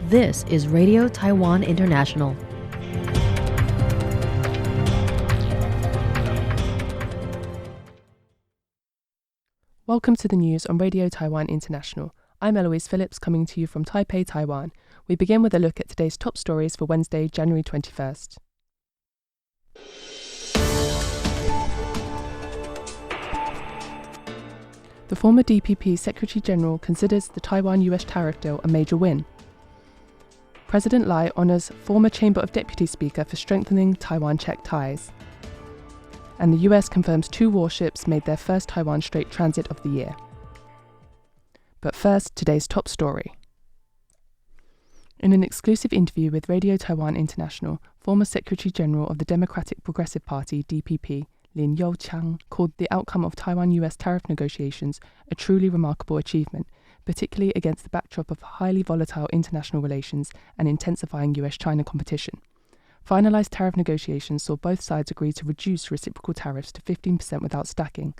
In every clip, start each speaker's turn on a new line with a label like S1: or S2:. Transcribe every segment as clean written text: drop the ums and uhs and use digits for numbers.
S1: This is Radio Taiwan International.
S2: Welcome to the news on Radio Taiwan International. I'm Eloise Phillips, coming to you from Taipei, Taiwan. We begin with a look at today's top stories for Wednesday, January 21st. The former DPP Secretary General considers the Taiwan-US tariff deal a major win. President Lai honours former Chamber of Deputies Speaker for strengthening Taiwan-Czech ties. And the US confirms 2 warships made their first Taiwan Strait transit of the year. But first, today's top story. In an exclusive interview with Radio Taiwan International, former Secretary General of the Democratic Progressive Party, DPP, Lin Youqiang, called the outcome of Taiwan-US tariff negotiations a truly remarkable achievement, particularly against the backdrop of highly volatile international relations and intensifying US-China competition. Finalised tariff negotiations saw both sides agree to reduce reciprocal tariffs to 15% without stacking.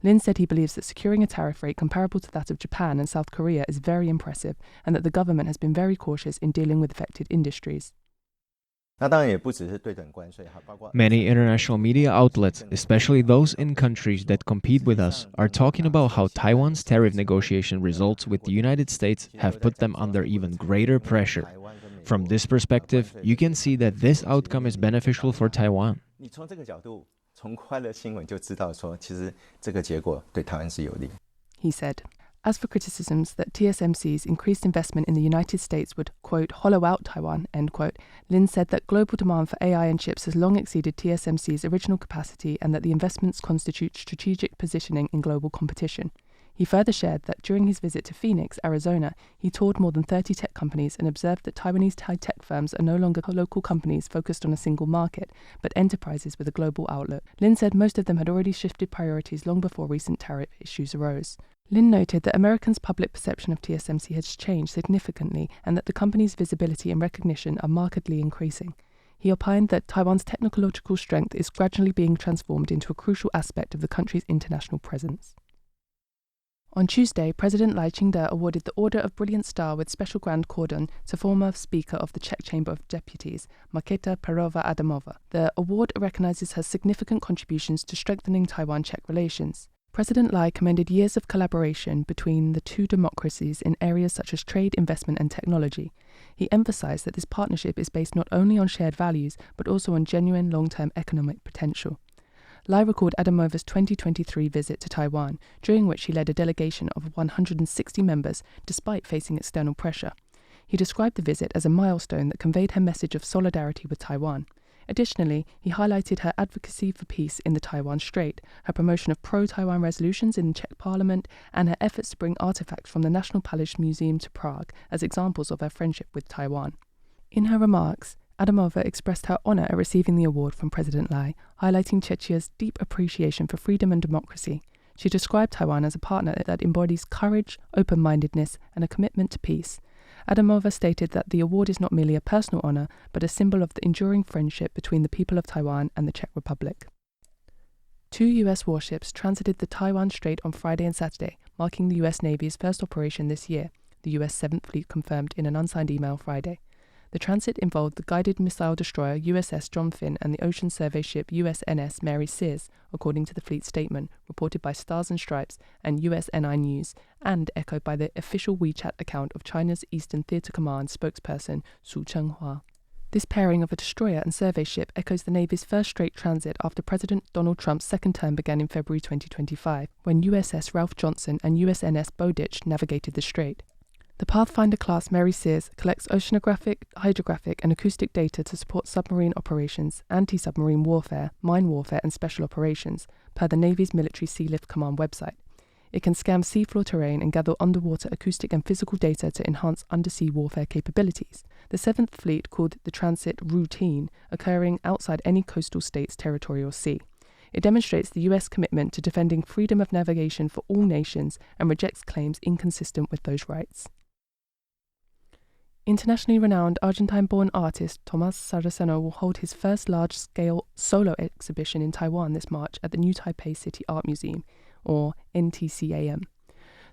S2: Lin said he believes that securing a tariff rate comparable to that of Japan and South Korea is very impressive and that the government has been very cautious in dealing with affected industries.
S3: Many international media outlets, especially those in countries that compete with us, are talking about how Taiwan's tariff negotiation results with the United States have put them under even greater pressure. From this perspective, you can see that this outcome is beneficial for Taiwan.
S2: He said. As for criticisms that TSMC's increased investment in the United States would, quote, hollow out Taiwan, end quote, Lin said that global demand for AI and chips has long exceeded TSMC's original capacity and that the investments constitute strategic positioning in global competition. He further shared that during his visit to Phoenix, Arizona, he toured more than 30 tech companies and observed that Taiwanese high-tech firms are no longer local companies focused on a single market, but enterprises with a global outlook. Lin said most of them had already shifted priorities long before recent tariff issues arose. Lin noted that Americans' public perception of TSMC has changed significantly and that the company's visibility and recognition are markedly increasing. He opined that Taiwan's technological strength is gradually being transformed into a crucial aspect of the country's international presence. On Tuesday, President Lai Ching-te awarded the Order of Brilliant Star with Special Grand Cordon to former Speaker of the Czech Chamber of Deputies, Markéta Pekarová Adamová. The award recognises her significant contributions to strengthening Taiwan-Czech relations. President Lai commended years of collaboration between the two democracies in areas such as trade, investment and technology. He emphasised that this partnership is based not only on shared values, but also on genuine long-term economic potential. Lai recalled Adamova's 2023 visit to Taiwan, during which she led a delegation of 160 members, despite facing external pressure. He described the visit as a milestone that conveyed her message of solidarity with Taiwan. Additionally, he highlighted her advocacy for peace in the Taiwan Strait, her promotion of pro-Taiwan resolutions in the Czech Parliament, and her efforts to bring artifacts from the National Palace Museum to Prague as examples of her friendship with Taiwan. In her remarks, Adamová expressed her honour at receiving the award from President Lai, highlighting Czechia's deep appreciation for freedom and democracy. She described Taiwan as a partner that embodies courage, open-mindedness, and a commitment to peace. Adamová stated that the award is not merely a personal honour, but a symbol of the enduring friendship between the people of Taiwan and the Czech Republic. 2 US warships transited the Taiwan Strait on Friday and Saturday, marking the US Navy's first operation this year, the US 7th Fleet confirmed in an unsigned email Friday. The transit involved the guided missile destroyer USS John Finn and the ocean survey ship USNS Mary Sears, according to the fleet statement, reported by Stars and Stripes and USNI News, and echoed by the official WeChat account of China's Eastern Theater Command spokesperson Su Chenghua. This pairing of a destroyer and survey ship echoes the Navy's first strait transit after President Donald Trump's second term began in February 2025, when USS Ralph Johnson and USNS Bowditch navigated the strait. The Pathfinder-class Mary Sears collects oceanographic, hydrographic and acoustic data to support submarine operations, anti-submarine warfare, mine warfare and special operations, per the Navy's Military Sealift Command website. It can scan seafloor terrain and gather underwater acoustic and physical data to enhance undersea warfare capabilities. The 7th Fleet called the transit routine, occurring outside any coastal state's territorial sea. It demonstrates the US commitment to defending freedom of navigation for all nations and rejects claims inconsistent with those rights. Internationally renowned Argentine-born artist Tomás Saraceno will hold his first large-scale solo exhibition in Taiwan this March at the New Taipei City Art Museum, or NTCAM.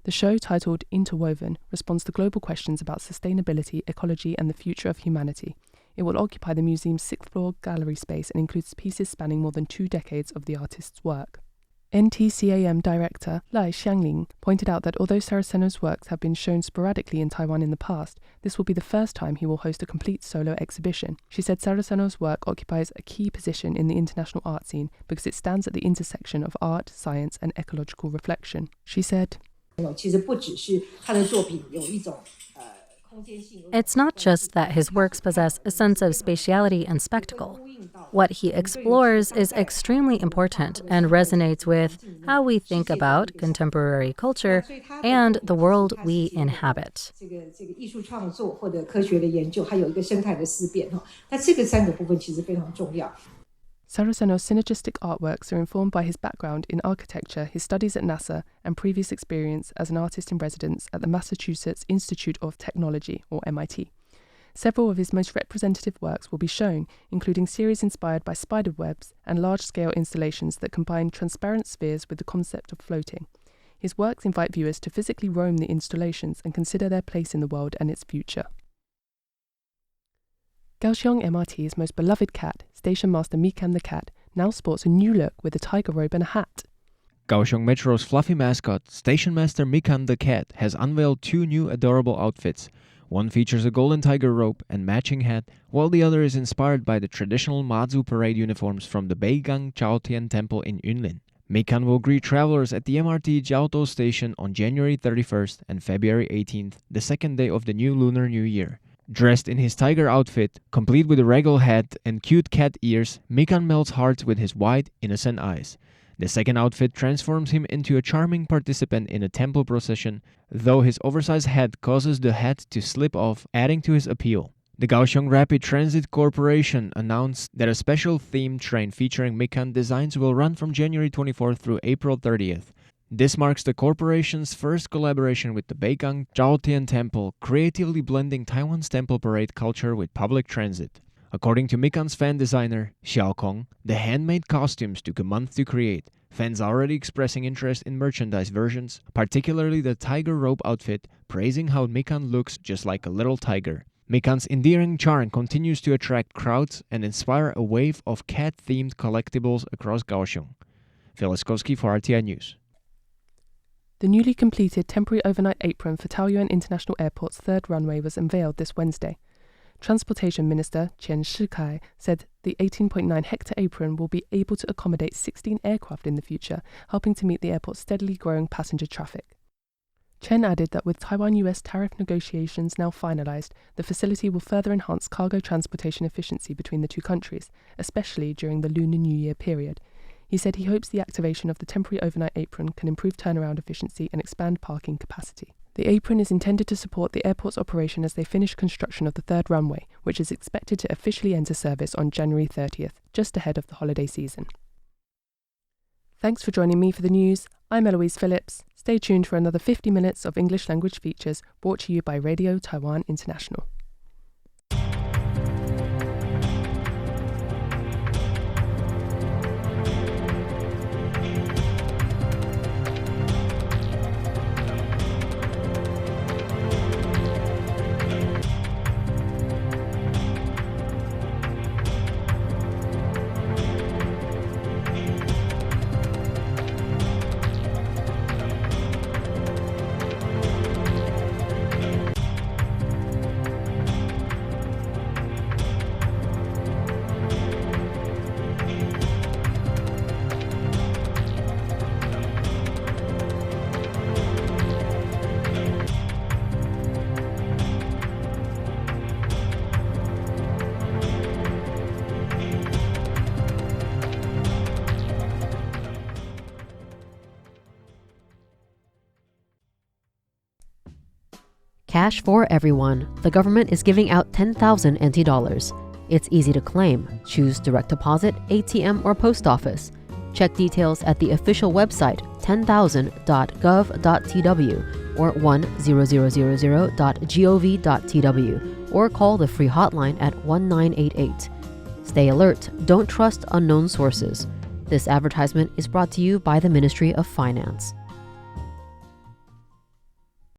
S2: The show, titled Interwoven, responds to global questions about sustainability, ecology, and the future of humanity. It will occupy the museum's 6th floor gallery space and includes pieces spanning more than 2 decades of the artist's work. NTCAM director Lai Ching-te pointed out that although Saraceno's works have been shown sporadically in Taiwan in the past, this will be the first time he will host a complete solo exhibition. She said Saraceno's work occupies a key position in the international art scene because it stands at the intersection of art, science, and ecological reflection. She said,
S4: It's not just that his works possess a sense of spatiality and spectacle. What he explores is extremely important and resonates with how we think about contemporary culture and the world we inhabit.
S2: Saraceno's synergistic artworks are informed by his background in architecture, his studies at NASA, and previous experience as an artist in residence at the Massachusetts Institute of Technology, or MIT. Several of his most representative works will be shown, including series inspired by spider webs and large-scale installations that combine transparent spheres with the concept of floating. His works invite viewers to physically roam the installations and consider their place in the world and its future. Kaohsiung MRT's most beloved cat, Station Master Mikan the cat, now sports a new look with a tiger robe and a hat.
S3: Kaohsiung Metro's fluffy mascot, Station Master Mikan the cat, has unveiled 2 new adorable outfits. One features a golden tiger robe and matching hat, while the other is inspired by the traditional Mazu parade uniforms from the Beigang Chaotian Temple in Yunlin. Mikan will greet travelers at the MRT Jiaotou station on January 31st and February 18th, the second day of the new Lunar New Year. Dressed in his tiger outfit, complete with a regal hat and cute cat ears, Mikan melts hearts with his wide, innocent eyes. The second outfit transforms him into a charming participant in a temple procession, though his oversized head causes the hat to slip off, adding to his appeal. The Kaohsiung Rapid Transit Corporation announced that a special themed train featuring Mikan designs will run from January 24th through April 30th. This marks the corporation's first collaboration with the Beigang Chaotian Temple, creatively blending Taiwan's temple parade culture with public transit. According to Mikan's fan designer, Xiao Kong, the handmade costumes took a month to create. Fans are already expressing interest in merchandise versions, particularly the tiger robe outfit, praising how Mikan looks just like a little tiger. Mikan's endearing charm continues to attract crowds and inspire a wave of cat-themed collectibles across Kaohsiung. Filiskowski for RTI News.
S2: The newly completed temporary overnight apron for Taoyuan International Airport's 3rd runway was unveiled this Wednesday. Transportation Minister Chen Shikai said the 18.9-hectare apron will be able to accommodate 16 aircraft in the future, helping to meet the airport's steadily growing passenger traffic. Chen added that with Taiwan-US tariff negotiations now finalized, the facility will further enhance cargo transportation efficiency between the 2 countries, especially during the Lunar New Year period. He said he hopes the activation of the temporary overnight apron can improve turnaround efficiency and expand parking capacity. The apron is intended to support the airport's operation as they finish construction of the 3rd runway, which is expected to officially enter service on January 30th, just ahead of the holiday season. Thanks for joining me for the news. I'm Eloise Phillips. Stay tuned for another 50 minutes of English language features brought to you by Radio Taiwan International.
S1: Cash for everyone. The government is giving out 10,000 NT dollars. It's easy to claim. Choose direct deposit, ATM, or post office. Check details at the official website 10,000.gov.tw or 10000.gov.tw or call the free hotline at 1988. Stay alert. Don't trust unknown sources. This advertisement is brought to you by the Ministry of Finance.